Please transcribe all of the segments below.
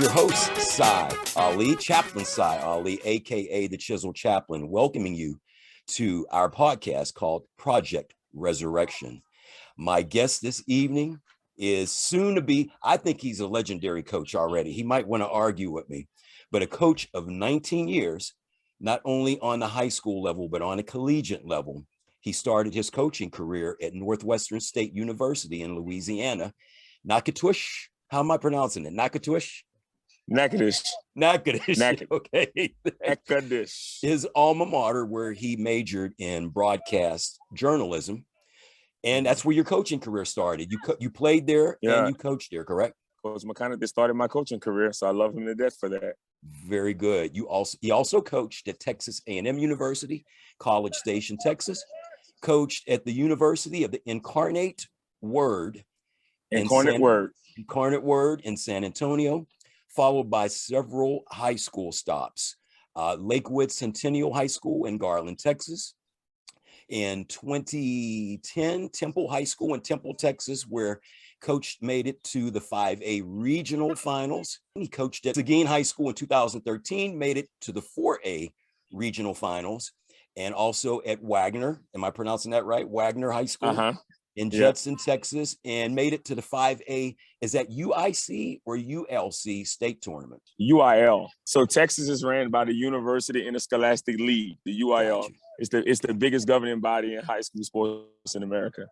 your host, Sai Ali, Chaplain Sai Ali, aka the Chisel Chaplain, welcoming you to our podcast called Project Resurrection. My guest this evening is soon to be, I think he's a legendary coach already. He might want to argue with me, but a coach of 19 years, not only on the high school level, but on a collegiate level. He started his coaching career at Northwestern State University in Louisiana. Nakatush, how am I pronouncing it? Nakatush? Natchitoches. Okay. Natchitoches. His alma mater, where he majored in broadcast journalism. And that's where your coaching career started. You played there and you coached there, correct? Coach McConnell started my coaching career, so I love him to death for that. Very good. He also coached at Texas A&M University, College Station, Texas. Coached at the University of the Incarnate Word in San Antonio, followed by several high school stops. Lakewood Centennial High School in Garland, Texas. In 2010, Temple High School in Temple, Texas, where Coach made it to the 5A regional finals. He coached at Seguin High School in 2013, made it to the 4A regional finals, and also at Wagner. Am I pronouncing that right? Wagner High School in Judson, Texas, and made it to the 5A. Is that UIC or ULC state tournament? UIL. So Texas is ran by the University Interscholastic League, the UIL. It's the biggest governing body in high school sports in America.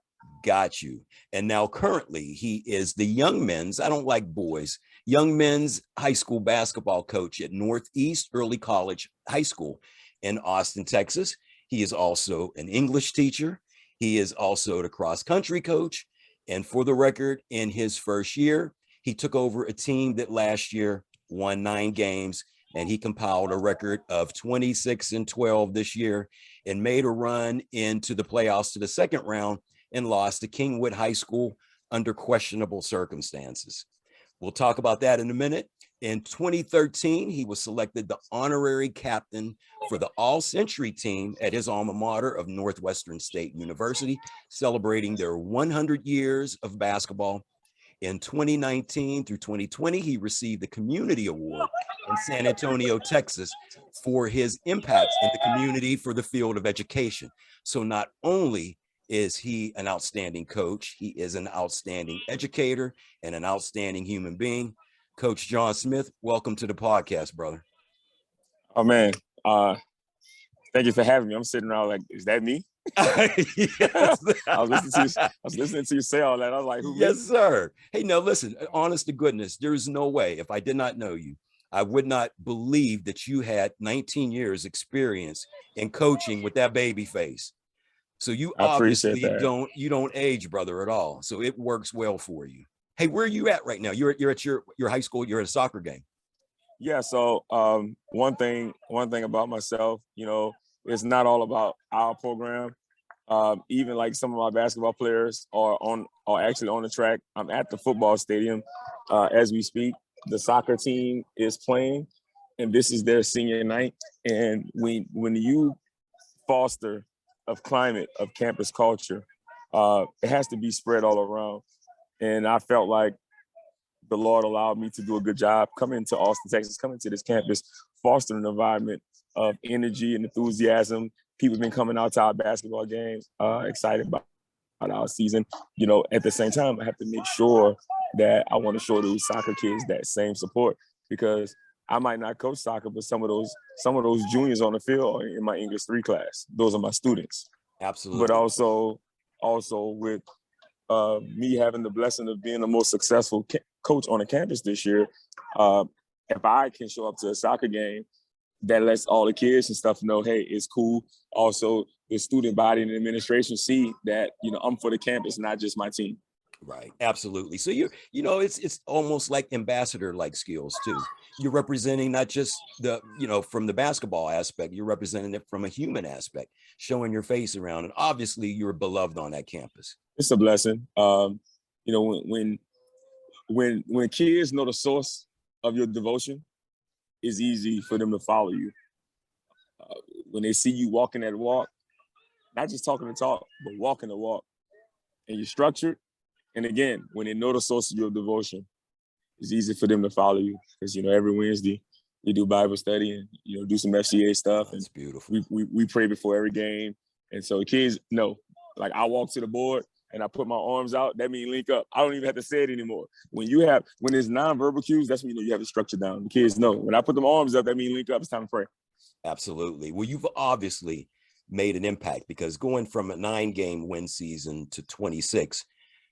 Got you. And now currently he is the young men's, I don't like boys, young men's high school basketball coach at Northeast Early College High School in Austin, Texas. He is also an English teacher. He is also the cross-country coach. And for the record, in his first year, he took over a team that last year won 9 games, and he compiled a record of 26-12 this year and made a run into the playoffs to the second round and lost to Kingwood High School under questionable circumstances. We'll talk about that in a minute. In 2013, he was selected the honorary captain for the all-century team at his alma mater of Northwestern State University, celebrating their 100 years of basketball. In 2019 through 2020, he received the Community Award in San Antonio, Texas, for his impact in the community for the field of education. So not only is he an outstanding coach, he is an outstanding educator and an outstanding human being. Coach John Smith, welcome to the podcast, brother. Oh, man. Thank you for having me. I'm sitting around like, is that me? Yes. I was listening to you say all that. I was like, who? Yes, sir. Hey, now listen, honest to goodness, there is no way, if I did not know you, I would not believe that you had 19 years experience in coaching with that baby face. So you obviously don't age, brother, at all. So it works well for you. Hey, where are you at right now? You're at your high school. You're at a soccer game. Yeah. So one thing about myself, it's not all about our program. Even like some of my basketball players are actually on the track. I'm at the football stadium as we speak. The soccer team is playing, and this is their senior night. And when you foster a climate of campus culture, it has to be spread all around. And I felt like the Lord allowed me to do a good job coming to Austin, Texas, coming to this campus, fostering an environment of energy and enthusiasm. People have been coming out to our basketball games, excited about our season. At the same time, I have to make sure that I want to show those soccer kids that same support, because I might not coach soccer, but some of those juniors on the field are in my English 3 class. Those are my students. Absolutely. But also with me having the blessing of being the most successful coach on the campus this year, if I can show up to a soccer game, that lets all the kids and stuff know, hey, it's cool. Also, the student body and administration see that, I'm for the campus, not just my team. Right. Absolutely. So it's almost like ambassador-like skills too. You're representing not just from the basketball aspect, you're representing it from a human aspect, showing your face around. And obviously you're beloved on that campus. It's a blessing. When kids know the source of your devotion, it's easy for them to follow you. When they see you walking that walk, not just talking the talk, but walking the walk, and you're structured. And again, when they know the source of your devotion, it's easy for them to follow you because, you know, every Wednesday we do Bible study and, you know, do some FCA stuff. That's and beautiful. we pray before every game. And so the kids know, like I walk to the board and I put my arms out, that means link up. I don't even have to say it anymore. When it's nonverbal cues, that's when you know you have the structure down. The kids know. When I put them arms up, that means link up. It's time to pray. Absolutely. Well, you've obviously made an impact because going from a 9-game win season to 26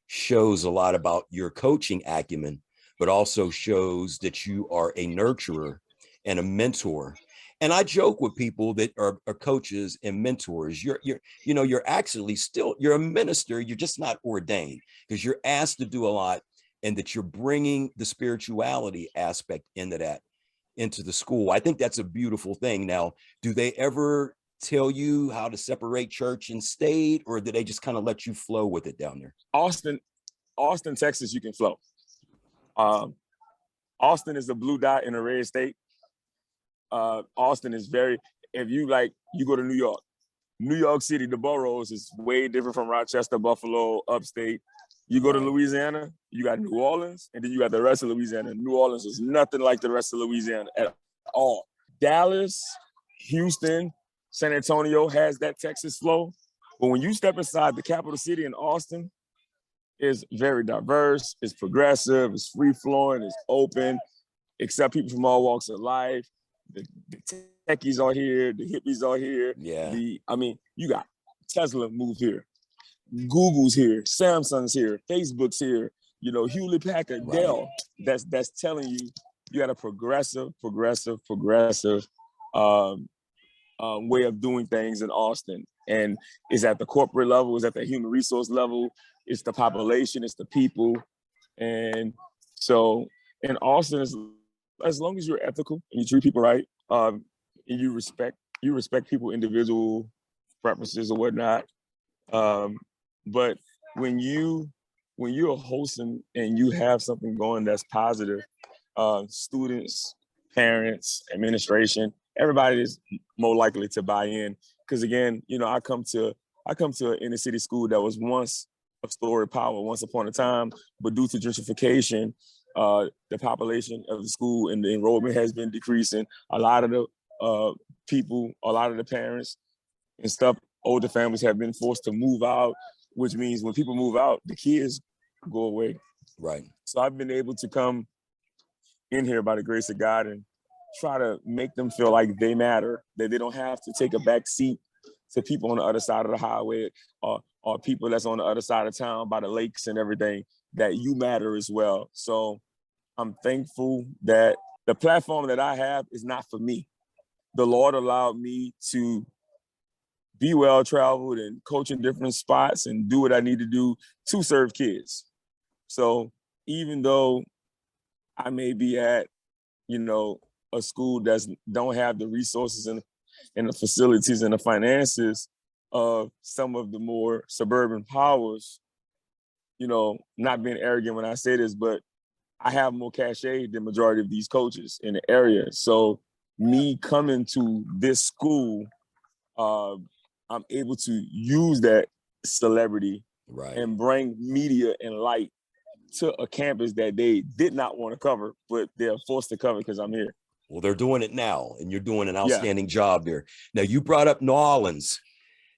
shows a lot about your coaching acumen, but also shows that you are a nurturer and a mentor. And I joke with people that are coaches and mentors. You're actually still, you're a minister. You're just not ordained because you're asked to do a lot, and that you're bringing the spirituality aspect into the school. I think that's a beautiful thing. Now, do they ever tell you how to separate church and state, or do they just kind of let you flow with it down there? Austin, Texas, you can flow. Austin is a blue dot in a red state. Austin is if you go to New York City, the boroughs is way different from Rochester, Buffalo, upstate. You go to Louisiana, you got New Orleans, and then you got the rest of Louisiana. New Orleans is nothing like the rest of Louisiana at all. Dallas, Houston, San Antonio has that Texas flow. But when you step inside the capital city in Austin, it's very diverse, it's progressive, it's free-flowing, it's open, accept people from all walks of life. The techies are here, the hippies are here. Yeah. You got Tesla moved here. Google's here, Samsung's here, Facebook's here, you know, Hewlett Packard, Dell. That's telling you got a progressive way of doing things in Austin. And it's at the corporate level, it's at the human resource level, it's the population, it's the people. And so in Austin, as long as you're ethical and you treat people right, and you respect people, individual preferences or whatnot. But when you're hosting and you have something going that's positive, students, parents, administration, everybody is more likely to buy in. Because again, you know, I come to an inner city school that was once a story power once upon a time, but due to gentrification, the population of the school and the enrollment has been decreasing. A lot of the people, a lot of the parents and stuff, older families have been forced to move out, which means when people move out, the kids go away. Right. So I've been able to come in here by the grace of God and try to make them feel like they matter, that they don't have to take a back seat to people on the other side of the highway or people that's on the other side of town by the lakes and everything, that you matter as well. So I'm thankful that the platform that I have is not for me. The Lord allowed me to be well-traveled and coach in different spots and do what I need to do to serve kids. So even though I may be at, you know, a school that don't have the resources and the facilities and the finances of some of the more suburban powers, you know, not being arrogant when I say this, but I have more cachet than majority of these coaches in the area. So me coming to this school, I'm able to use that celebrity and bring media and light to a campus that they did not want to cover, but they're forced to cover because I'm here. Well, they're doing it now, and you're doing an outstanding job there. Now, you brought up New Orleans.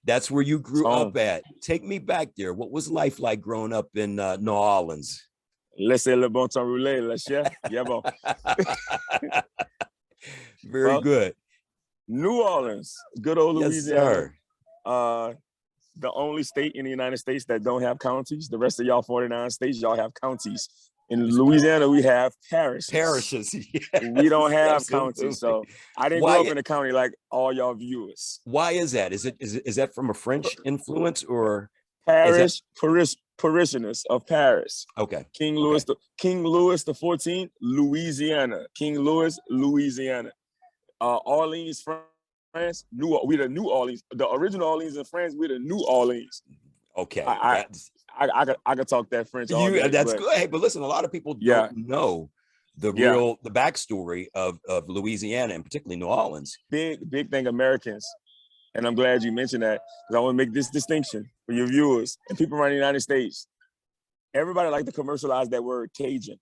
That's where you grew up at. Take me back there. What was life like growing up in New Orleans? Laissez le bon temps rouler, le chef. Yeah, bon. Very good. New Orleans, good old Louisiana. Yes, sir. The only state in the United States that don't have counties. The rest of y'all 49 states, y'all have counties. In Louisiana, we have parishes. Yes, we don't have absolutely. Counties. So I didn't grow up in a county like all y'all viewers. Why is that? Is that from a French influence or parish? Parishioners of Paris. Okay. King Louis the 14th, Louisiana. King Louis, Louisiana. Orleans, France. We the New Orleans. The original Orleans in France. We're the New Orleans. Okay. I could talk that French all day. That's good. Hey, but listen, a lot of people don't know the backstory of Louisiana and particularly New Orleans. Big thing, Americans. And I'm glad you mentioned that, because I want to make this distinction for your viewers and people around the United States. Everybody like to commercialize that word Cajun.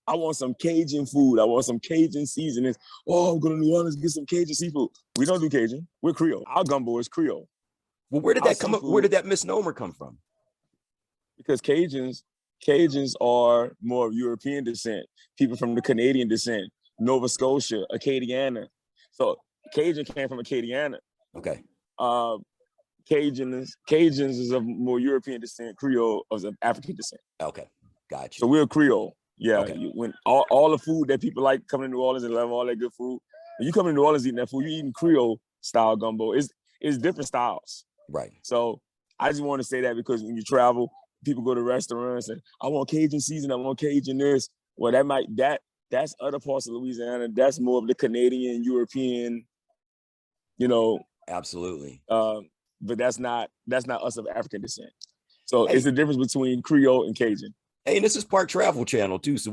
I want some Cajun food. I want some Cajun seasonings. Oh, I'm going to New Orleans to get some Cajun seafood. We don't do Cajun. We're Creole. Our gumbo is Creole. Well, where did that come up? Where did that misnomer come from? Because Cajuns are more of European descent. People from the Canadian descent, Nova Scotia, Acadiana. So Cajun came from Acadiana. Okay. Cajuns is of more European descent. Creole is of African descent. Okay, gotcha. So we're Creole. Yeah, okay. When all the food that people like coming to New Orleans and love all that good food. When you come to New Orleans eating that food, you eating Creole style gumbo. It's different styles. Right. So I just want to say that because when you travel, people go to restaurants and I want Cajun season, I want Cajun this. Well, that's other parts of Louisiana. That's more of the Canadian, European, Absolutely. But that's not us of African descent. So it's the difference between Creole and Cajun. Hey, and this is Part Travel Channel too. So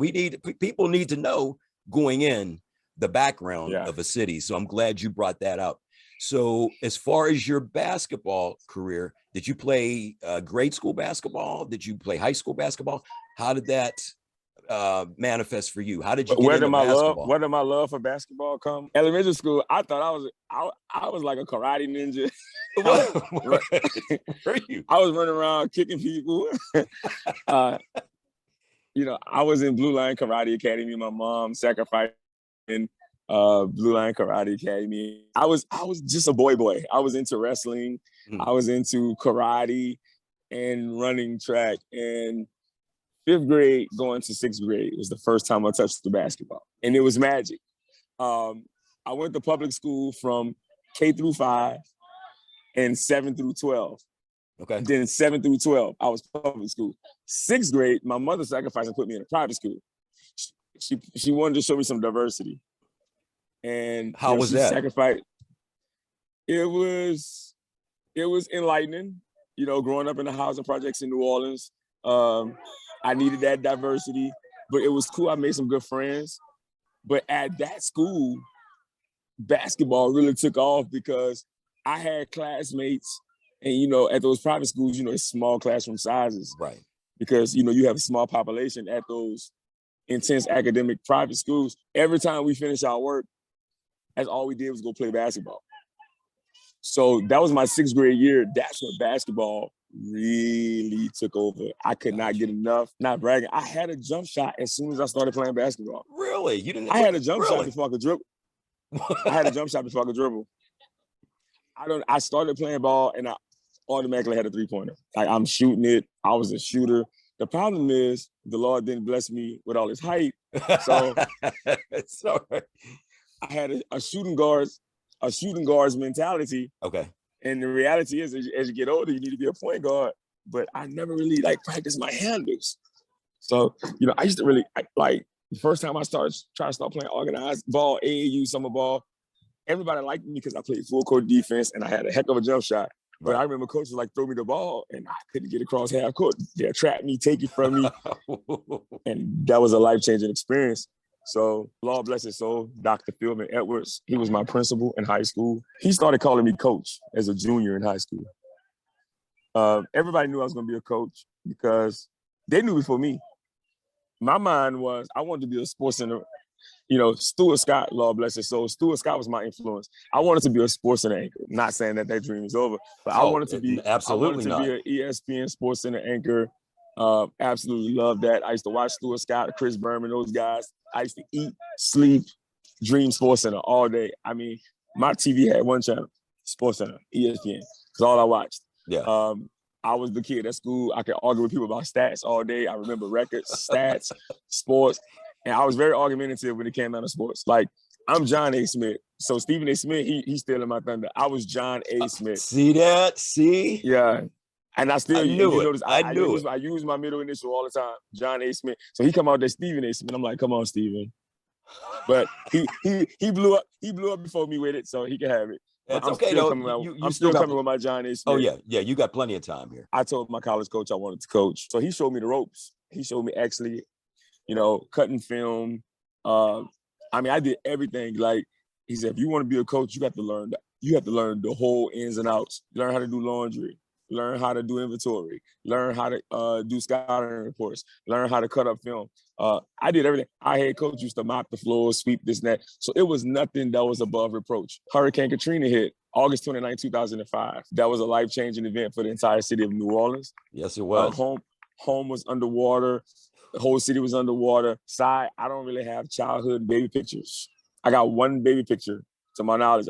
people need to know going in the background of a city. So I'm glad you brought that up. So as far as your basketball career, did you play grade school basketball? Did you play high school basketball? How did that manifest for you? How did you get into basketball? Where did my love for basketball come? Elementary school, I thought I was like a karate ninja. Were you? I was running around kicking people. I was in Blue Line Karate Academy. My mom sacrificed in Blue Line Karate Academy. I was just a boy. I was into wrestling. I was into karate and running track. And 5th grade going to 6th grade was the first time I touched the basketball. And it was magic. I went to public school from K through 5 and 7 through 12. Okay. Then 7 through 12, I was public school. 6th grade, my mother sacrificed and put me in a private school. She wanted to show me some diversity. And how was that? Sacrificed. It was enlightening, growing up in the housing projects in New Orleans. I needed that diversity, but it was cool. I made some good friends. But at that school, basketball really took off because I had classmates, and at those private schools, it's small classroom sizes. Right. Because you have a small population at those intense academic private schools. Every time we finished our work, that's all we did was go play basketball. So that was my 6th grade year. That's when basketball really took over. I could not get enough. Not bragging. I had a jump shot as soon as I started playing basketball. Really? You didn't? I had a jump shot before I could dribble. I had a jump shot before I could dribble. I started playing ball and I automatically had a 3-pointer. Like I'm shooting it. I was a shooter. The problem is the Lord didn't bless me with all his height. So sorry. I had a shooting guard's mentality. Okay. And the reality is, as you get older, you need to be a point guard. But I never really practiced my handles. So, I used to really the first time I trying to start playing organized ball, AAU summer ball, everybody liked me because I played full court defense and I had a heck of a jump shot. But right. I remember coaches throw me the ball and I couldn't get across half court. They'll trap me, take it from me. And that was a life-changing experience. So, Lord bless his soul, Dr. Philman Edwards, he was my principal in high school. He started calling me coach as a junior in high school. Everybody knew I was going to be a coach because they knew before me. My mind was I wanted to be a sports center. Stuart Scott, Lord bless his soul. Stuart Scott was my influence. I wanted to be a sports center anchor. Not saying that dream is over, but I wanted to be be an ESPN Sports Center anchor. Absolutely love that. I used to watch Stuart Scott, Chris Berman, those guys. I used to eat, sleep, dream Sports Center all day. I mean, my TV had one channel, Sports Center, ESPN. That's all I watched. Yeah. I was the kid at school. I could argue with people about stats all day. I remember records, stats, sports. And I was very argumentative when it came down to sports. I'm John A. Smith. So Stephen A. Smith, he's stealing my thunder. I was John A. Smith. See that? See? Yeah. And I still knew it. Notice, I use my middle initial all the time, John A. Smith. So he come out there, Stephen A. Smith. I'm like, come on, Stephen. But he blew up before me with it, so he can have it. It's okay though. I'm still coming with my John A. Smith. Oh yeah. You got plenty of time here. I told my college coach I wanted to coach, so he showed me the ropes. He showed me actually, cutting film. I did everything. He said, if you want to be a coach, you have to learn that. You have to learn the whole ins and outs. Learn how to do laundry. learn how to do inventory, learn how to do scouting reports, learn how to cut up film. I did everything. Our head coach used to mop the floor, sweep this and that. So it was nothing that was above reproach. Hurricane Katrina hit August 29, 2005. That was a life-changing event for the entire city of New Orleans. Yes, it was. Home was underwater. The whole city was underwater. I don't really have childhood baby pictures. I got one baby picture, to my knowledge.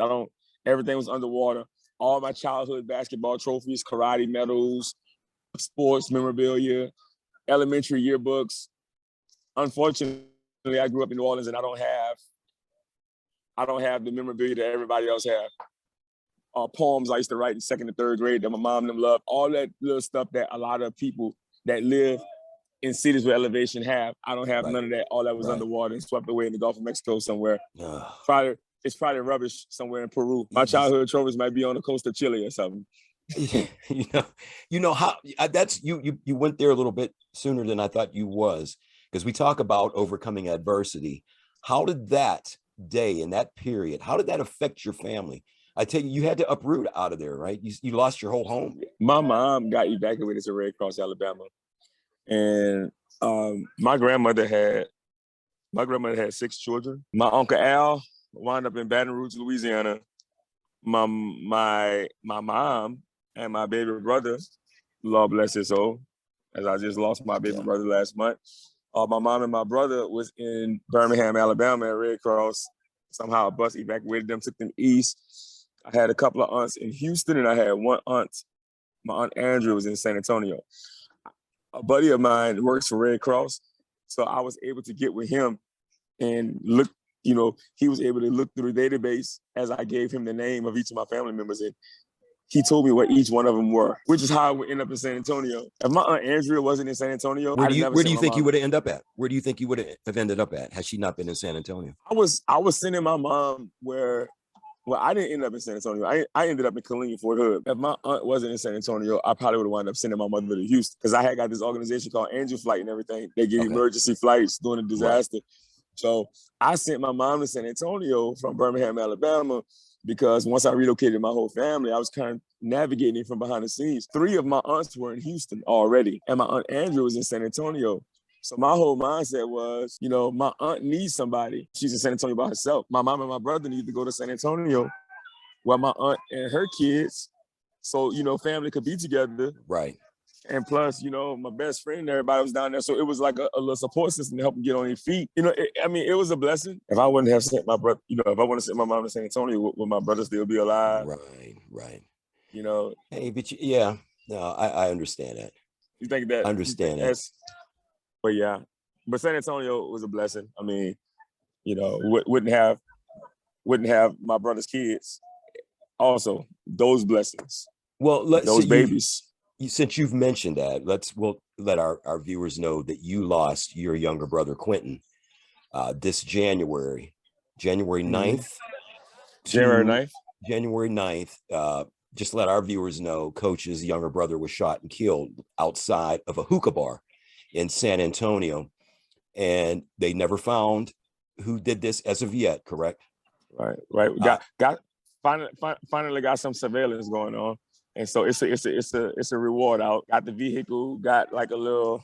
Everything was underwater. All my childhood basketball trophies, karate medals, sports memorabilia, elementary yearbooks. Unfortunately, I grew up in New Orleans and I don't have the memorabilia that everybody else have. Poems I used to write in second and third grade that my mom and them loved. All that little stuff that a lot of people that live in cities with elevation have. I don't have none of that. All that was underwater and swept away in the Gulf of Mexico somewhere. It's probably rubbish somewhere in Peru. My childhood trophies might be on the coast of Chile or something. you know how that's you went there a little bit sooner than I thought you was, because we talk about overcoming adversity. How did that day in that period, how did that affect your family? I tell you, you had to uproot out of there, right? You lost your whole home. My mom got evacuated to Red Cross, Alabama. And my grandmother had 6 children. My Uncle Al wound up in Baton Rouge, Louisiana. My mom and my baby brother, Lord bless his soul, as I just lost my baby brother last month. My mom and my brother was in Birmingham, Alabama at Red Cross. Somehow a bus evacuated them, took them east. I had a couple of aunts in Houston, and I had one aunt. My Aunt Andrew was in San Antonio. A buddy of mine works for Red Cross, so I was able to get with him and look, he was able to look through the database as I gave him the name of each of my family members, and he told me what each one of them were, which is how I would end up in San Antonio. If my Aunt Andrea wasn't in San Antonio, where do you think you would have ended up at? Where do you think you would have ended up at had she not been in San Antonio? I was sending my mom where. Well, I didn't end up in San Antonio. I ended up in Killeen, Fort Hood. If my aunt wasn't in San Antonio, I probably would have wound up sending my mother to Houston, because I had got this organization called Angel Flight and everything. They give emergency flights during a disaster. Right. So I sent my mom to San Antonio from Birmingham, Alabama, because once I relocated my whole family, I was kind of navigating from behind the scenes. 3 of my aunts were in Houston already, and my Aunt Andrew was in San Antonio. So my whole mindset was, my aunt needs somebody. She's in San Antonio by herself. My mom and my brother need to go to San Antonio while my aunt and her kids, so, family could be together. Right. And plus, my best friend and everybody was down there. So it was like a little support system to help them get on their feet. It was a blessing. If I wouldn't have sent my brother, if I wouldn't have sent my mom to San Antonio, would my brother still be alive? Right. Hey, but I understand that. You think that? I understand that. But yeah, but San Antonio was a blessing. I mean, wouldn't have my brother's kids. Also, those blessings. Well, those babies. Since you've mentioned that, we'll let our viewers know that you lost your younger brother Quentin this January 9th. January 9th. Just let our viewers know, Coach's younger brother was shot and killed outside of a hookah bar in San Antonio, and they never found who did this as of yet. Correct? Right. Finally got some surveillance going on, and so it's a reward out. Got the vehicle. Got like a little.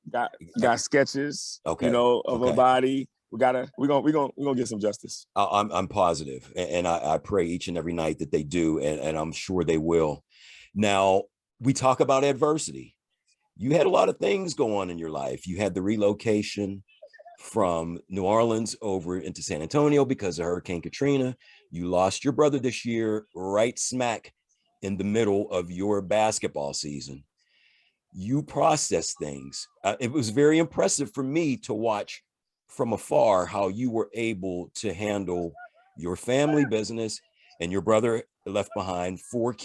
Got sketches. Okay. Of a body. We're gonna get some justice. I'm positive, and I pray each and every night that they do, and I'm sure they will. Now we talk about adversity. You had a lot of things go on in your life. You had the relocation from New Orleans over into San Antonio because of Hurricane Katrina. You lost your brother this year, right smack in the middle of your basketball season. You processed things. It was very impressive for me to watch from afar how you were able to handle your family business, and your brother left behind 4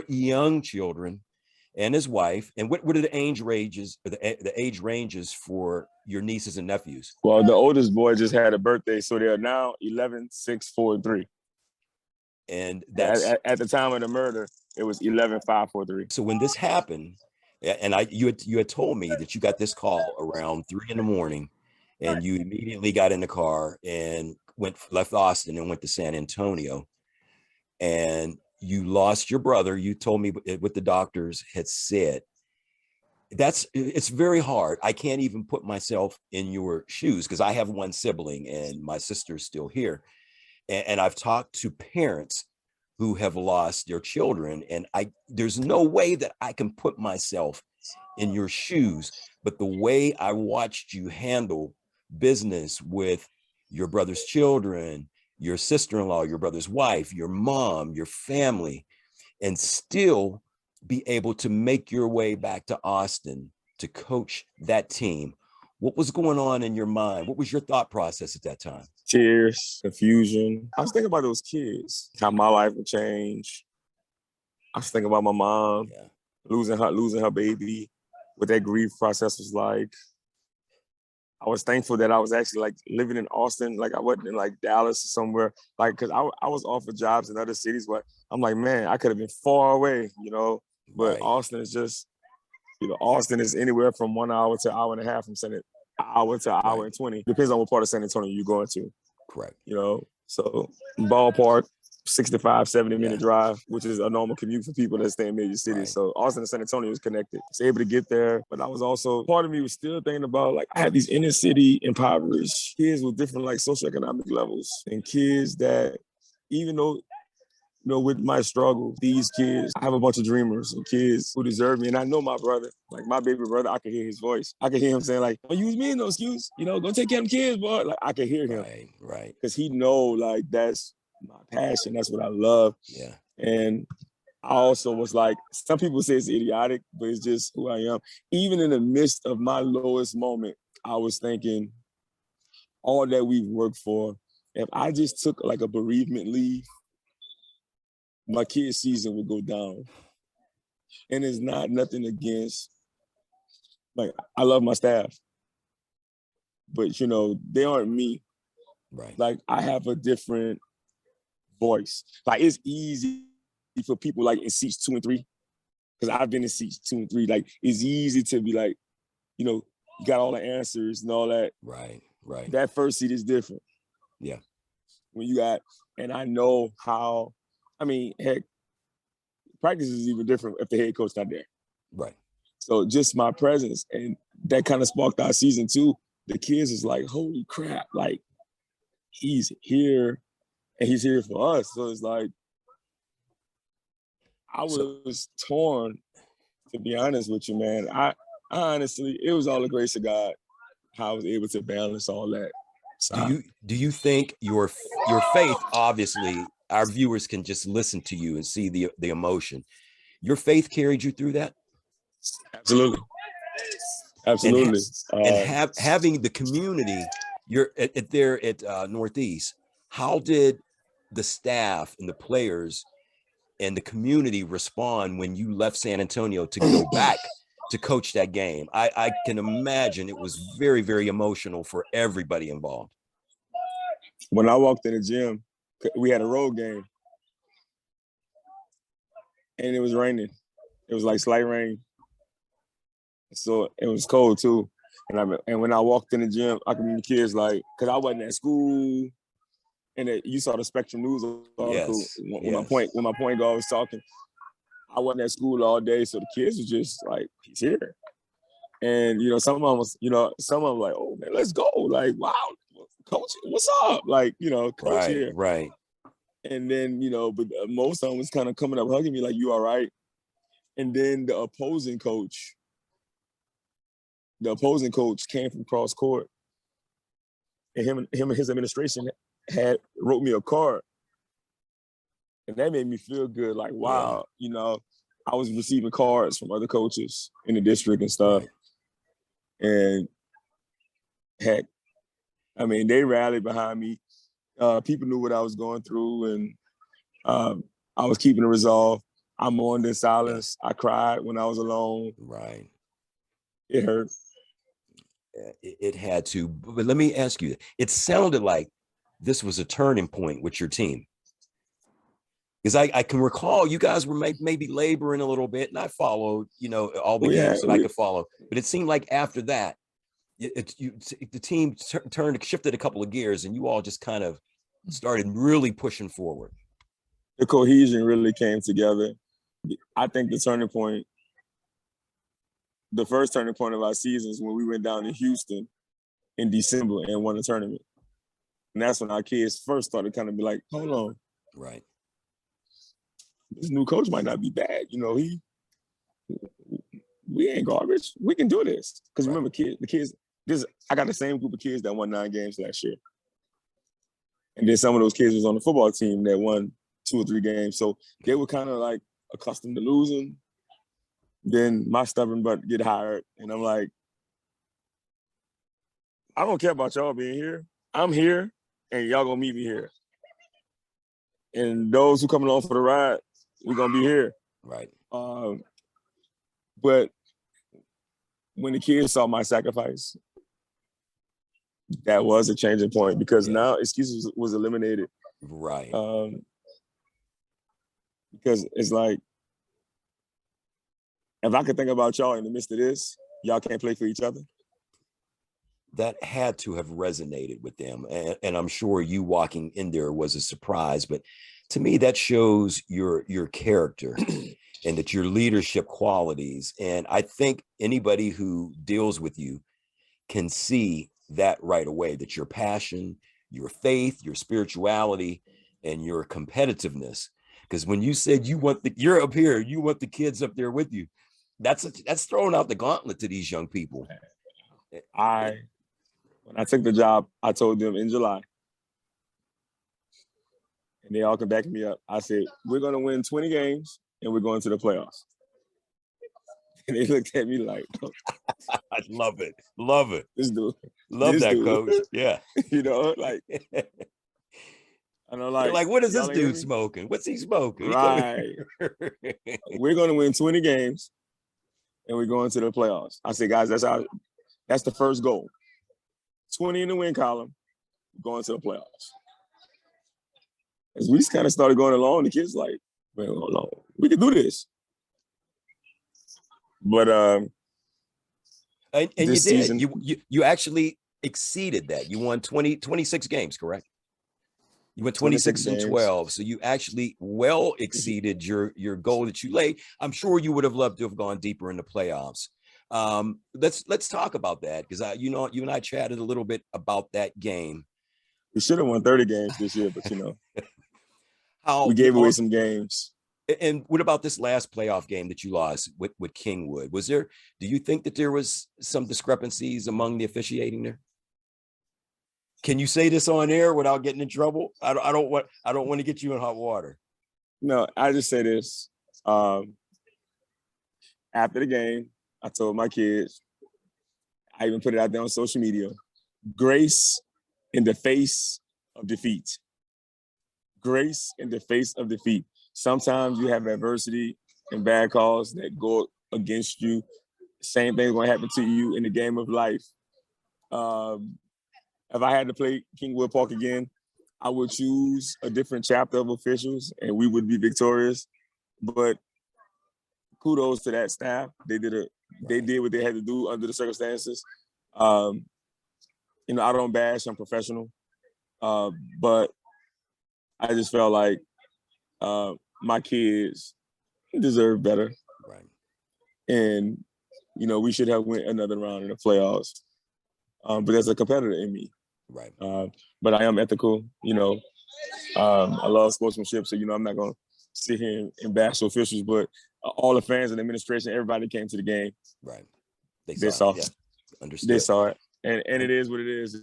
young children and his wife. And what are the age ranges, or the age ranges for your nieces and nephews? Well, the oldest boy just had a birthday, so they are now 11, 6, 4, and 3. And that's at the time of the murder, it was 11, 5, 4, 3. So when this happened, and you had told me that you got this call around 3 a.m, and you immediately got in the car and left Austin and went to San Antonio. And you lost your brother. You told me what the doctors had said. It's very hard. I can't even put myself in your shoes because I have one sibling and my sister's still here. And I've talked to parents who have lost their children, and there's no way that I can put myself in your shoes. But the way I watched you handle business with your brother's children, your sister-in-law, your brother's wife, your mom, your family, and still be able to make your way back to Austin to coach that team. What was going on in your mind? What was your thought process at that time? Tears, confusion. I was thinking about those kids, how my life would change. I was thinking about my mom losing her baby, what that grief process was like. I was thankful that I was actually like living in Austin, like I wasn't in like Dallas or somewhere, like because I was offered jobs in other cities, but I'm like, man, I could have been far away, you know. But Right. Austin is just, you know, Austin is anywhere from 1 hour to an hour and a half from San hour to an hour and 20. Depends on what part of San Antonio you're going to. Correct. You know, so ballpark, 65, 70-minute drive, which is a normal commute for people that stay in major cities. Right. So Austin and San Antonio is connected. I was able to get there, but I was also, part of me was still thinking about, like, I had these inner city impoverished kids with different, like, socioeconomic levels, and kids that, even though, you know, with my struggle, these kids, I have a bunch of dreamers and kids who deserve me. And I know my brother, like my baby brother, I can hear his voice. I can hear him saying, like, don't use me in no excuse. You know, go take care of them kids, boy. Like, I can hear him. Right. Because he know, like, that's my passion. That's what I love. Yeah. And I also was like, some people say it's idiotic, but it's just who I am. Even in the midst of my lowest moment, I was thinking, all that we've worked for, if I just took like a bereavement leave, my kid's season would go down. And it's not nothing against, like, I love my staff, but, you know, they aren't me. Right. Like, I have a different voice. Like, it's easy for people like in seats 2 and 3, because I've been in seats 2 and 3. Like, it's easy to be like, you know, you got all the answers and all that. Right. That first seat is different. Yeah. When you got, and I know how, I mean, heck, practice is even different if the head coach not there. Right. So just my presence, and that kind of sparked our season 2. The kids is like, holy crap, like, he's here and he's here for us. So it's like, I was torn, to be honest with you, man. I honestly, it was all the grace of God how I was able to balance all that. Do you think your faith, obviously our viewers can just listen to you and see the emotion, your faith carried you through that? Absolutely. And having the community, you're there at Northeast, how did the staff and the players and the community respond when you left San Antonio to go back to coach that game? I can imagine it was very, very emotional for everybody involved. When I walked in the gym, we had a road game, and it was raining. It was like slight rain. So it was cold too. And when I walked in the gym, I could remember kids like, because I wasn't at school, and you saw the Spectrum News article when my point guard was talking. I wasn't at school all day, so the kids were just like, he's here. And, you know, some of them like, oh man, let's go. Like, wow, coach, what's up? Like, you know, coach here. Right. And then, you know, but most of them was kind of coming up, hugging me like, you all right? And then the opposing coach came from cross court, and him and his administration wrote me a card. And that made me feel good. Like, wow, you know, I was receiving cards from other coaches in the district and stuff. Right. And heck, I mean, they rallied behind me. People knew what I was going through, and I was keeping the resolve. I mourned in silence. I cried when I was alone. Right. It hurt. It had to. But let me ask you, it sounded like this was a turning point with your team. Because I can recall you guys were maybe laboring a little bit, and I followed, you know, all the games that I could follow. But it seemed like after that, the team shifted a couple of gears, and you all just kind of started really pushing forward. the cohesion really came together. I think the turning point, the first turning point of our season is when we went down to Houston in December and won the tournament. And that's when our kids first started kind of be like, hold on. Right. This new coach might not be bad. We ain't garbage. We can do this. Because remember, I got the same group of kids that won 9 games last year. And then some of those kids was on the football team that won 2 or 3 games. So they were kind of like accustomed to losing. Then my stubborn butt get hired. And I'm like, I don't care about y'all being here. I'm here, and y'all gonna meet me here. And those who coming along for the ride, we're gonna be here. Right. But when the kids saw my sacrifice, that was a changing point because now excuses was eliminated. Right. Because it's like, if I could think about y'all in the midst of this, y'all can't play for each other. That had to have resonated with them. And I'm sure you walking in there was a surprise, but to me, that shows your character and that your leadership qualities. And I think anybody who deals with you can see that right away, that your passion, your faith, your spirituality, and your competitiveness. Because when you said you're up here, you want the kids up there with you, that's throwing out the gauntlet to these young people. When I took the job, I told them in July, and they all can back me up. I said, we're going to win 20 games, and we're going to the playoffs. And they looked at me like, oh, I love it. Love it. This dude. Love that, coach. Yeah. Like, I know, like, what is this dude smoking? What's he smoking? Right. We're going to win 20 games, and we're going to the playoffs. I said, guys, that's the first goal. 20 in the win column, going to the playoffs. As we kind of started going along, the kids like, man, hold on, we can do this. But and you did. Season, you actually exceeded that. You won 26 games, correct? You went 26 and 12. So you actually well exceeded your goal that you laid. I'm sure you would have loved to have gone deeper in the playoffs. Let's talk about that, because you and I chatted a little bit about that game. We should have won 30 games this year, but how we gave away some games. And what about this last playoff game that you lost with Kingwood? Do you think that there was some discrepancies among the officiating there? Can you say this on air without getting in trouble? I don't want to get you in hot water. No, I just say this. After the game, I told my kids, I even put it out there on social media, grace in the face of defeat. Grace in the face of defeat. Sometimes you have adversity and bad calls that go against you. Same thing's going to happen to you in the game of life. If I had to play Kingwood Park again, I would choose a different chapter of officials and we would be victorious. But kudos to that staff. They did what they had to do under the circumstances. I don't bash, I'm professional. But I just felt like my kids deserve better. Right. And, we should have went another round in the playoffs. But there's a competitor in me. Right. But I am ethical, I love sportsmanship. So, I'm not going to sit here and bash the officials, but all the fans and the administration, everybody came to the game. Right. They saw it. Yeah. Understood. They saw it. And it is what it is.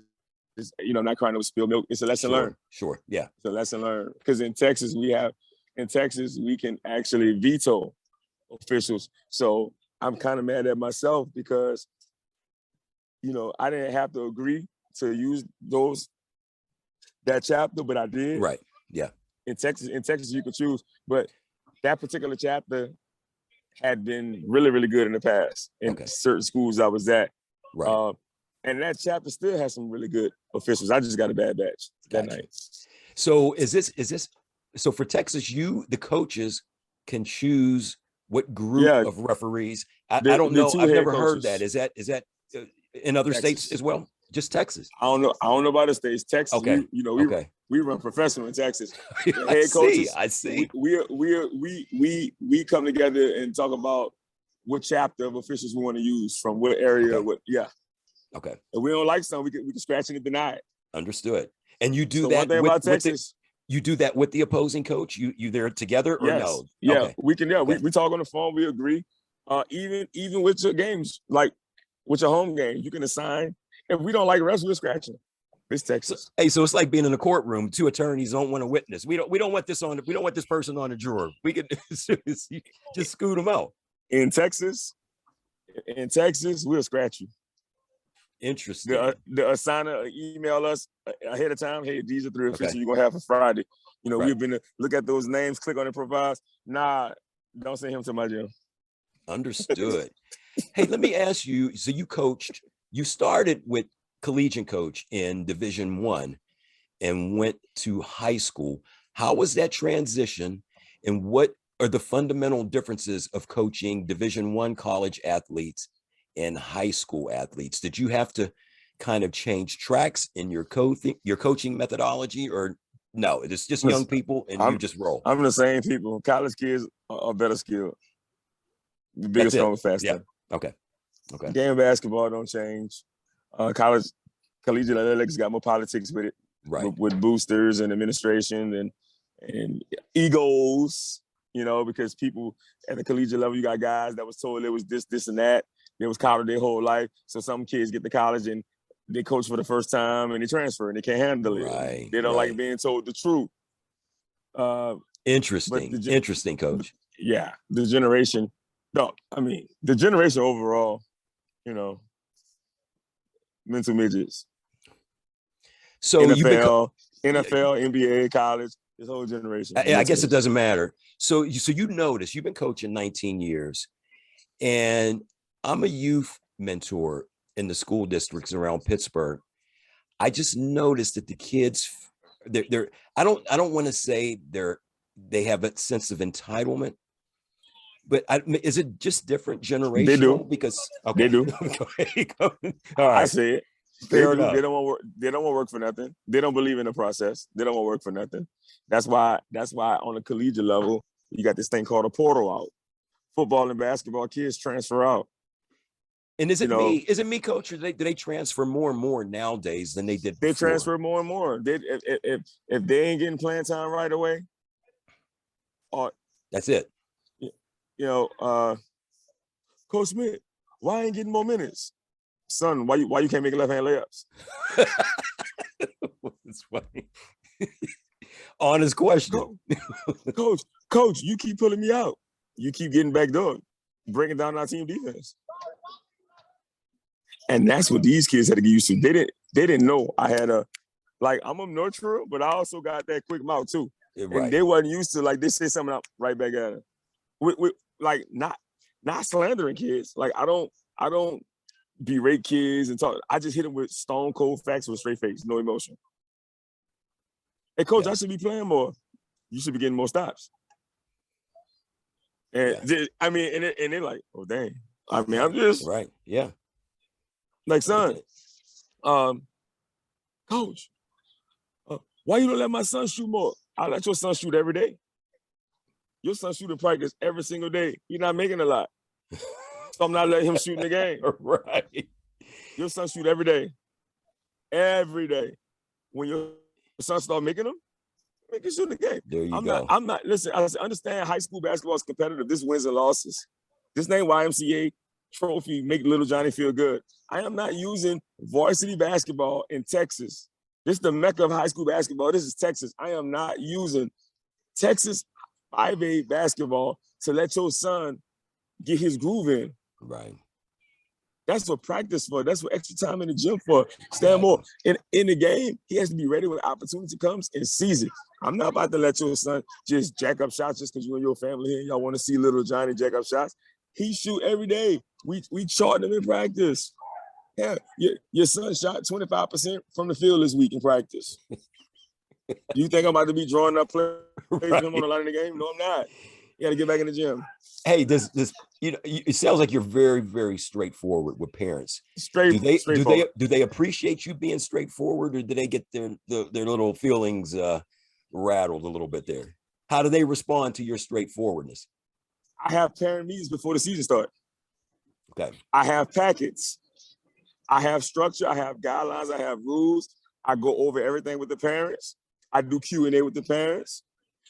It's, not crying over spilled milk. It's a lesson learned. Sure. Yeah. It's a lesson learned. Because in Texas, we can actually veto officials. So I'm kind of mad at myself because, I didn't have to agree to use that chapter, but I did. Right. Yeah. In Texas, you could choose. But that particular chapter had been really, really good in the past in certain schools I was at. Right. And that chapter still has some really good officials. I just got a bad batch that night. So is this so for Texas, the coaches can choose what group of referees? I don't know. I've never heard that. Is that in other states as well? Just Texas. I don't know. I don't know about the states. Texas, Okay. We run professional in Texas. The I head see. coaches, I see. we come together and talk about what chapter of officials we want to use from what area. Okay. Okay. If we don't like something, we can scratch it and deny it. Understood. And you do So that. one thing about Texas, you do that with the opposing coach. You there together or yes, no? yeah, okay. We can. Yeah, okay. we talk on the phone. We agree. Even with your games, like with your home game, you can assign. If we don't like refs, we're scratching. It's Texas. So it's like being in a courtroom. Two attorneys don't want to witness. We don't want this on. We don't want this person on the juror. We can just scoot them out. In Texas, we'll scratch you. Interesting. The assigner email us ahead of time. Hey, these are 3 officials you're gonna have for Friday. We've been to look at those names, click on the profiles. Nah, don't send him to my gym. Understood. Hey, let me ask you. So you started with collegiate coach in Division I and went to high school. How was that transition, and what are the fundamental differences of coaching Division I college athletes and high school athletes? Did you have to kind of change tracks in your coaching methodology, or no, it's just young people and you just roll? I'm the same people. College kids are better skilled. The bigger, stronger, faster. Yeah. Okay. Game of basketball don't change. Collegiate athletics got more politics with it, right? With boosters and administration and egos, because people at the collegiate level, you got guys that was told it was this, and that. They was coddled their whole life. So some kids get to college and they coach for the first time and they transfer and they can't handle it. Right. They don't like being told the truth. Interesting, coach. Yeah, the generation. No, I mean the generation overall. Mental midgets. So NFL, NBA, college, this whole generation. I guess it doesn't matter. So you notice you've been coaching 19 years, and I'm a youth mentor in the school districts around Pittsburgh. I just noticed that the kids, they're I don't want to say they have a sense of entitlement, but is it just different generational? They do. Because they do. All right. I say it. Fair enough. They don't want to work for nothing. They don't believe in the process. They don't want to work for nothing. That's why on a collegiate level, you got this thing called a portal out. Football and basketball kids transfer out. And is it me, coach, or do they transfer more and more nowadays than they did before? They transfer more and more. If they ain't getting playing time right away, or that's it. Coach Smith, why ain't getting more minutes? Son, why you can't make left-hand layups? It's funny. Honest question. Coach, you keep pulling me out. You keep getting back door, bringing down our team defense. And that's what these kids had to get used to. They didn't know I had I'm a nurturer, but I also got that quick mouth too. Right. And they wasn't used to they say something up right back at them. We not slandering kids. I don't berate kids and talk. I just hit them with stone cold facts with a straight face, no emotion. Hey, coach, I should be playing more. You should be getting more stops. And and they're like, oh dang. I mean, I'm just right. Yeah. Son, coach, why you don't let my son shoot more? I let your son shoot every day. Your son shoot in practice every single day. You're not making a lot. So I'm not letting him shoot in the game. Right. Your son shoot every day. Every day. When your son start making them, make him shoot in the game. There you go. Listen, I understand high school basketball is competitive. This wins and losses. This ain't YMCA trophy, make little Johnny feel good. I am not using varsity basketball in Texas. This is the mecca of high school basketball. This is Texas. I am not using Texas 5A basketball to let your son get his groove in. Right. That's what practice for. That's what extra time in the gym for. Stand more. In the game, he has to be ready when opportunity comes and seize it. I'm not about to let your son just jack up shots just because you and your family here. Y'all want to see little Johnny jack up shots. He shoot every day. We chart him in practice. Yeah, your son shot 25% from the field this week in practice. You think I'm about to be drawing up plays on the line of the game? No, I'm not. You got to get back in the gym. Hey, it sounds like you're very, very straightforward with parents. Straightforward. Do they appreciate you being straightforward, or do they get their little feelings rattled a little bit there? How do they respond to your straightforwardness? I have parent meetings before the season starts. Okay. I have packets. I have structure. I have guidelines. I have rules. I go over everything with the parents. I do Q&A with the parents.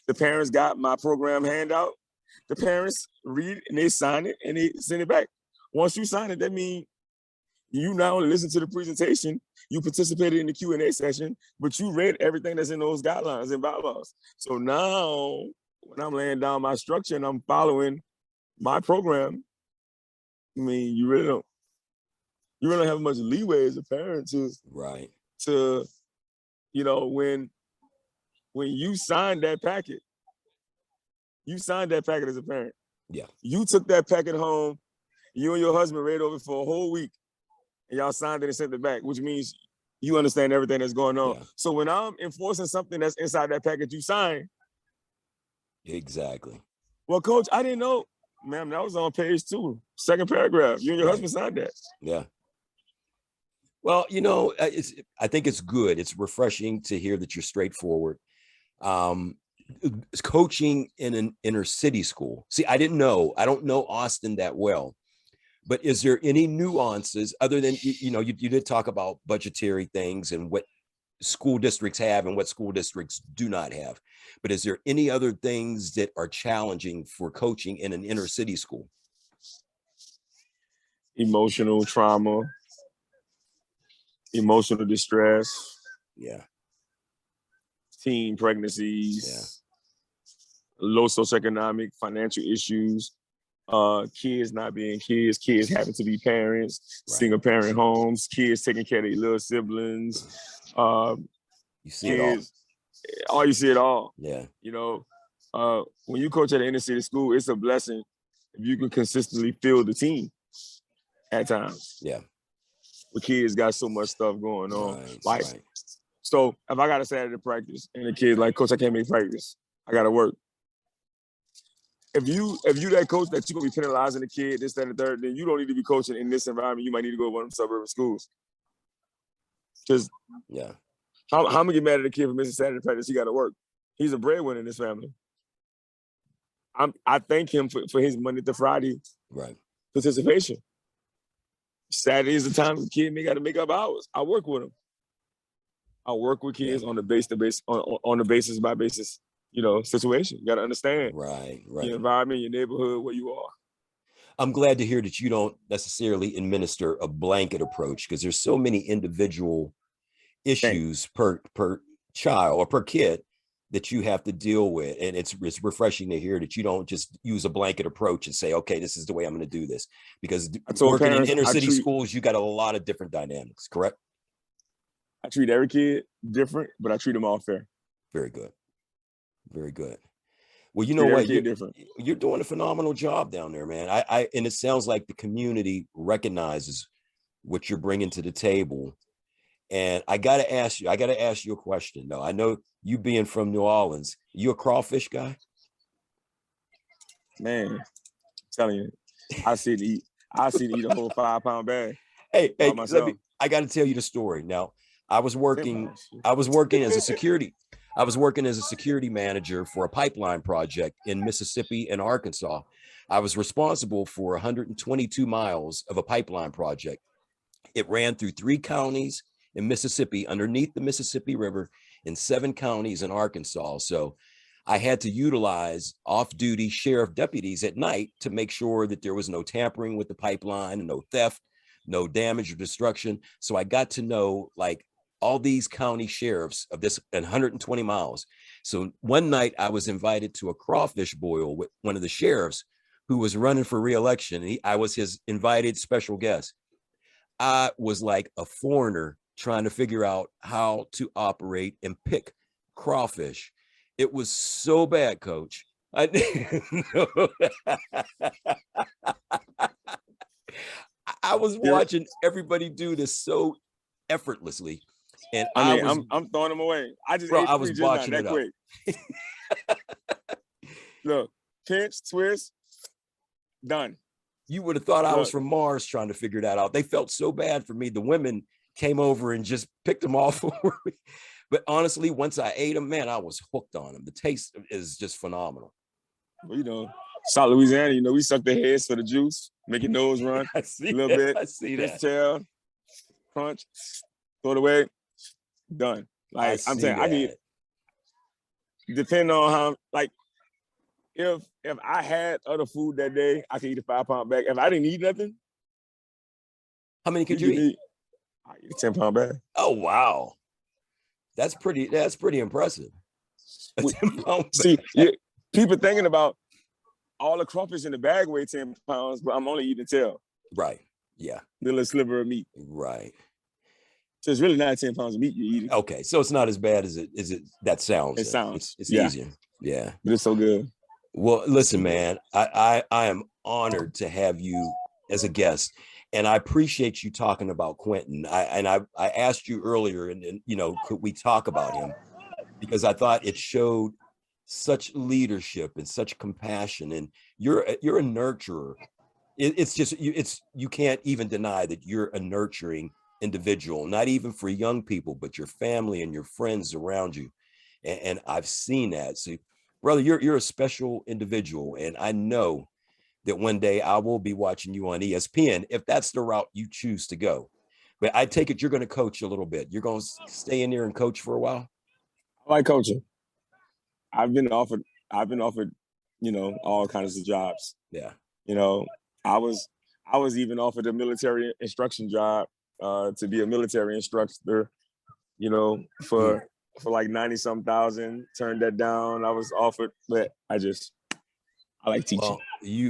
The parents got my program handout. The parents read and they sign it and they send it back. Once you sign it, that means you not only listen to the presentation, you participated in the Q&A session, but you read everything that's in those guidelines and bylaws. So now when I'm laying down my structure and I'm following my program, I mean, you really don't have much leeway as a parent to when you signed that packet, as a parent. Yeah. You took that packet home, you and your husband read over for a whole week, and y'all signed it and sent it back, which means you understand everything that's going on. Yeah. So when I'm enforcing something that's inside that packet you signed. Exactly. Well, Coach, I didn't know. Ma'am, that was on page 2, second paragraph. You and your husband signed that. Yeah. Well, I think it's good. It's refreshing to hear that you're straightforward. Coaching in an inner city school. See, I don't know Austin that well, but is there any nuances other than, you did talk about budgetary things and what school districts have and what school districts do not have, but is there any other things that are challenging for coaching in an inner city school? Emotional trauma, emotional distress. Yeah. Teen pregnancies, low socioeconomic, financial issues, kids not being kids having to be parents, single parent homes, kids taking care of their little siblings. You see kids, it all. You see it all. Yeah. When you coach at an inner city school, it's a blessing if you can consistently field the team at times. Yeah. The kids got so much stuff going on. So if I got a Saturday practice and the kid's like, Coach, I can't make practice, I got to work. If you that coach that you're going to be penalizing the kid, this, that, and the third, then you don't need to be coaching in this environment. You might need to go to one of them suburban schools. Because how am I going to get mad at a kid for missing Saturday practice? He got to work. He's a breadwinner in this family. I thank him for his Monday to Friday participation. Saturday is the time the kid may got to make up hours. I work with him. I work with kids on the basis by basis, situation. You got to understand the environment, your neighborhood, where you are. I'm glad to hear that you don't necessarily administer a blanket approach, because there's so many individual issues per child or per kid that you have to deal with. And it's refreshing to hear that you don't just use a blanket approach and say, okay, this is the way I'm going to do this. Because working in inner city schools, you got a lot of different dynamics, correct? I treat every kid different, but I treat them all fair. Very good. Very good. Well, you know what? You're doing a phenomenal job down there, man. And it sounds like the community recognizes what you're bringing to the table. And I got to ask you a question, though. I know you being from New Orleans, you a crawfish guy? Man, I'm telling you, I see to eat a whole 5-pound bag. Hey, I got to tell you the story. Now, I was working as a security manager for a pipeline project in Mississippi and Arkansas. I was responsible for 122 miles of a pipeline project. It ran through 3 counties in Mississippi, underneath the Mississippi River, in 7 counties in Arkansas. So I had to utilize off-duty sheriff deputies at night to make sure that there was no tampering with the pipeline and no theft, no damage or destruction. So I got to know all these county sheriffs of this 120 miles. So one night I was invited to a crawfish boil with one of the sheriffs who was running for re-election. I was his invited special guest. I was like a foreigner trying to figure out how to operate and pick crawfish. It was so bad, Coach. I was watching everybody do this so effortlessly. And I'm throwing them away. I was watching that quick. Look, pinch, twist, done. You would have thought I was Look. from Mars trying to figure that out. They felt so bad for me. The women came over and just picked them off for me. But honestly, once I ate them, man, I was hooked on them. The taste is just phenomenal. Well, you know, South Louisiana, you know, we suck their heads for the juice, make your nose run I see a little bit. I see that. Tail, crunch, throw it away, done. Like I'm saying, I mean, depending on how, like, if I had other food that day, I could eat a 5-pound bag. If I didn't eat nothing, how many could you eat? I eat a 10-pound bag. Oh wow, that's pretty impressive. A 10-pound See, people thinking about all the crawfish in the bag weigh 10 pounds, but I'm only eating the tail. Right. Yeah. The little sliver of meat. Right. So it's really not 10 pounds of meat you're eating. Okay, so it's not as bad as it that sounds. It sounds. It's easier. Yeah. But it's so good. Well, listen, man, I am honored to have you as a guest, and I appreciate you talking about Quentin. I asked you earlier, and you know, could we talk about him? Because I thought it showed such leadership and such compassion, and you're a nurturer. It's just you can't even deny that you're a nurturing individual, not even for young people, but your family and your friends around you, and I've seen that. So, brother, you're a special individual, and I know that one day I will be watching you on ESPN if that's the route you choose to go. But I take it you're going to coach a little bit. You're going to stay in there and coach for a while. I like coaching. I've been offered, you know, all kinds of jobs. Yeah. You know, I was even offered a military instruction job to be a military instructor, you know, for like 90-some thousand. Turned that down. I was offered, but I like teaching.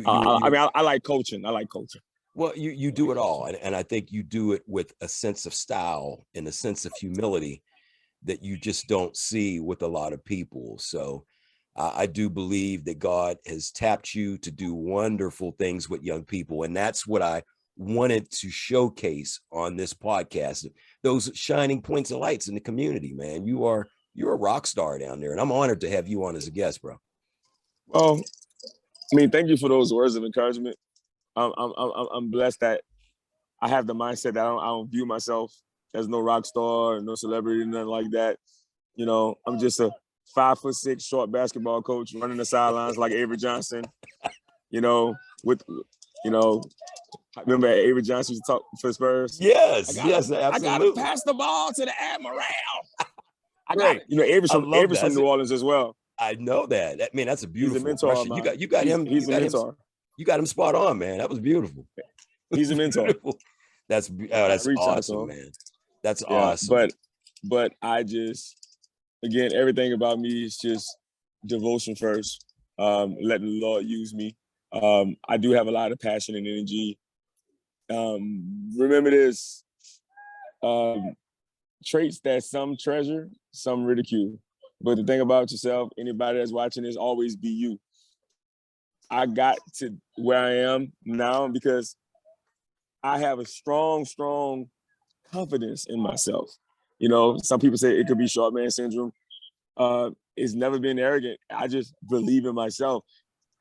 Well, I like coaching. I like coaching. Well, you do it all, and I think you do it with a sense of style and a sense of humility that you just don't see with a lot of people. So I do believe that God has tapped you to do wonderful things with young people. And that's what I wanted to showcase on this podcast, those shining points of lights in the community, man. You're a rock star down there, and I'm honored to have you on as a guest, bro. Well, I mean, thank you for those words of encouragement. I'm blessed that I have the mindset that I don't view myself as no rock star or no celebrity, nothing like that. You know, I'm just a 5'6" short basketball coach running the sidelines like Avery Johnson. You know, remember Avery Johnson used to talk for Spurs? Yes, absolutely. I gotta pass the ball to the Admiral. Avery's from New Orleans as well. I know that. I mean, that's a beautiful. He's a mentor. You got him. He's a mentor. You got him spot on, man. That was beautiful. He's a mentor. That's awesome, man. That's awesome. But I just, again, everything about me is just devotion first. Letting the Lord use me. I do have a lot of passion and energy. Remember this, traits that some treasure, some ridicule. But the thing about yourself, anybody that's watching this, always be you. I got to where I am now because I have a strong confidence in myself. You know, some people say it could be short man syndrome. It's never been arrogant. I just believe in myself.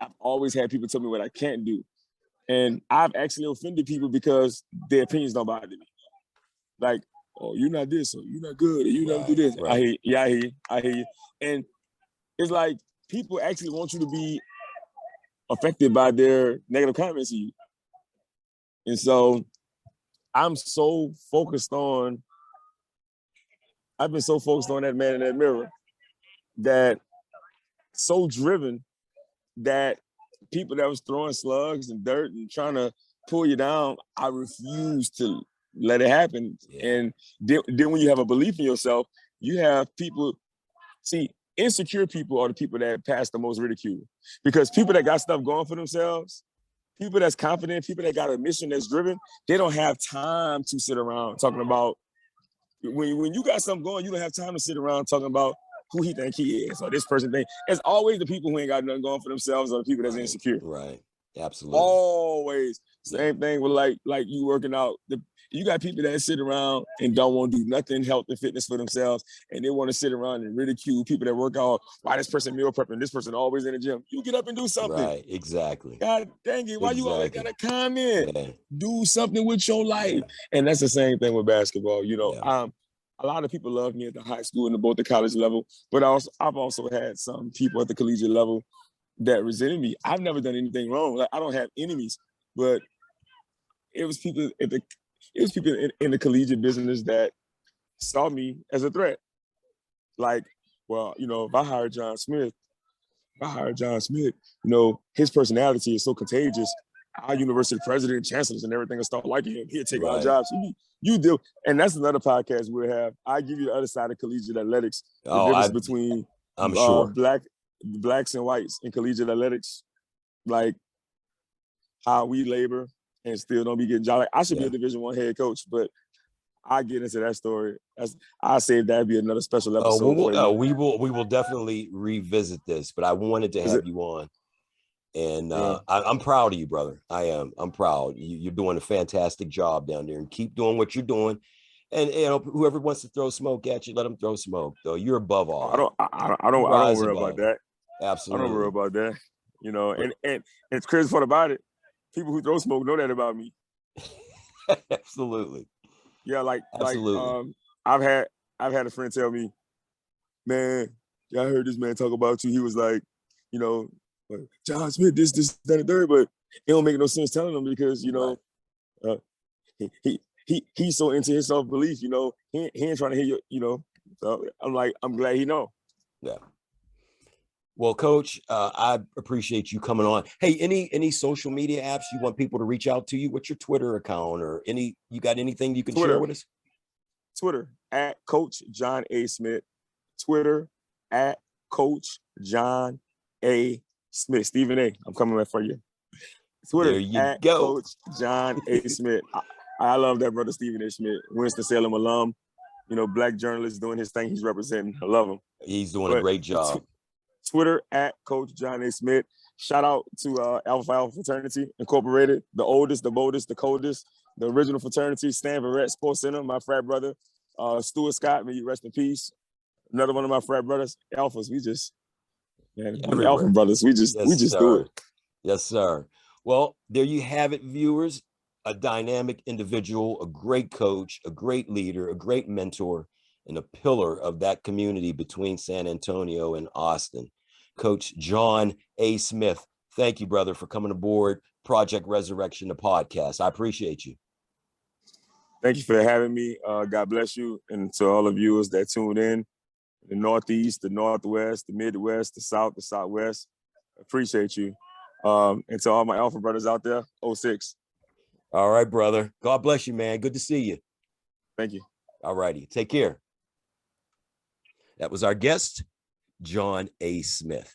I've always had people tell me what I can't do. And I've actually offended people because their opinions don't bother me. Like, oh, you're not this, or you're not good, or you never do this. Right. I hear you. And it's like people actually want you to be affected by their negative comments to you. And so I've been so focused on that man in that mirror, that so driven that people that was throwing slugs and dirt and trying to pull you down, I refuse to let it happen. Yeah. And then when you have a belief in yourself, you have people, see, insecure people are the people that pass the most ridicule, because people that got stuff going for themselves, people that's confident, people that got a mission that's driven, they don't have time to sit around talking about, when you got something going, you don't have time to sit around talking about who he think he is or this person think. It's always the people who ain't got nothing going for themselves or the people that's insecure. Right. Absolutely. Always. Same thing with like you working out. you got people that sit around and don't want to do nothing health and fitness for themselves, and they want to sit around and ridicule people that work out. Why this person meal prepping? This person always in the gym. You get up and do something. Right, exactly. God dang it! Why you always Exactly. gotta comment? Yeah. Do something with your life. And that's the same thing with basketball. You know, Yeah. a lot of people love me at the high school and both the college level, but I've also had some people at the collegiate level that resented me. I've never done anything wrong. Like, I don't have enemies, but it was people in the collegiate business that saw me as a threat. Like, well, you know, if I hire John Smith, you know, his personality is so contagious. Our university president, chancellors, and everything will start liking him. He'll take our jobs. You do, and that's another podcast we'll have. I give you the other side of collegiate athletics, the difference between I'm sure blacks and whites in collegiate athletics, like how we labor and still don't be getting jobs. Like, I should be a Division I head coach, but I get into that story. I save that be another special episode. We will definitely revisit this, but I wanted to have you on. And I'm proud of you, brother. I am. I'm proud. You're doing a fantastic job down there, and keep doing what you're doing. And you know, whoever wants to throw smoke at you, let them throw smoke. Though you're above all. I don't worry about that. Absolutely, I don't worry about that. You know, and it's crazy part about it. People who throw smoke know that about me. Absolutely. Yeah, absolutely. I've had a friend tell me, man, I heard this man talk about you. He was like, you know, John Smith, this, that, and third, but it don't make no sense telling him because, you know, he's so into his self-belief, you know, he ain't trying to hear you, you know. So I'm glad he know. Yeah. Well, Coach, I appreciate you coming on. Hey, any social media apps you want people to reach out to you? What's your Twitter account or you got anything you can share with us? Twitter at Coach John A. Smith. Twitter at Coach John A. Smith. Stephen A. I'm coming back for you. Twitter there you at go. Coach John A. Smith. I love that brother Stephen A. Smith, Winston-Salem alum. You know, black journalist doing his thing. He's representing. I love him. He's doing a great job. Twitter at Coach John A. Smith. Shout out to Alpha Phi Alpha Fraternity Incorporated, the oldest, the boldest, the coldest, the original fraternity, Stanford Sports Center, my frat brother, Stuart Scott, may you rest in peace. Another one of my frat brothers, Alphas. We Alpha brothers. We just do it. Yes, sir. Well, there you have it, viewers. A dynamic individual, a great coach, a great leader, a great mentor, and a pillar of that community between San Antonio and Austin. Coach John A. Smith, thank you, brother, for coming aboard Project Resurrection, the podcast. I appreciate you. Thank you for having me. God bless you. And to all the viewers that tuned in, the Northeast, the Northwest, the Midwest, the South, the Southwest, appreciate you. And to all my Alpha brothers out there, 06. All right, brother. God bless you, man. Good to see you. Thank you. All righty. Take care. That was our guest, John A. Smith.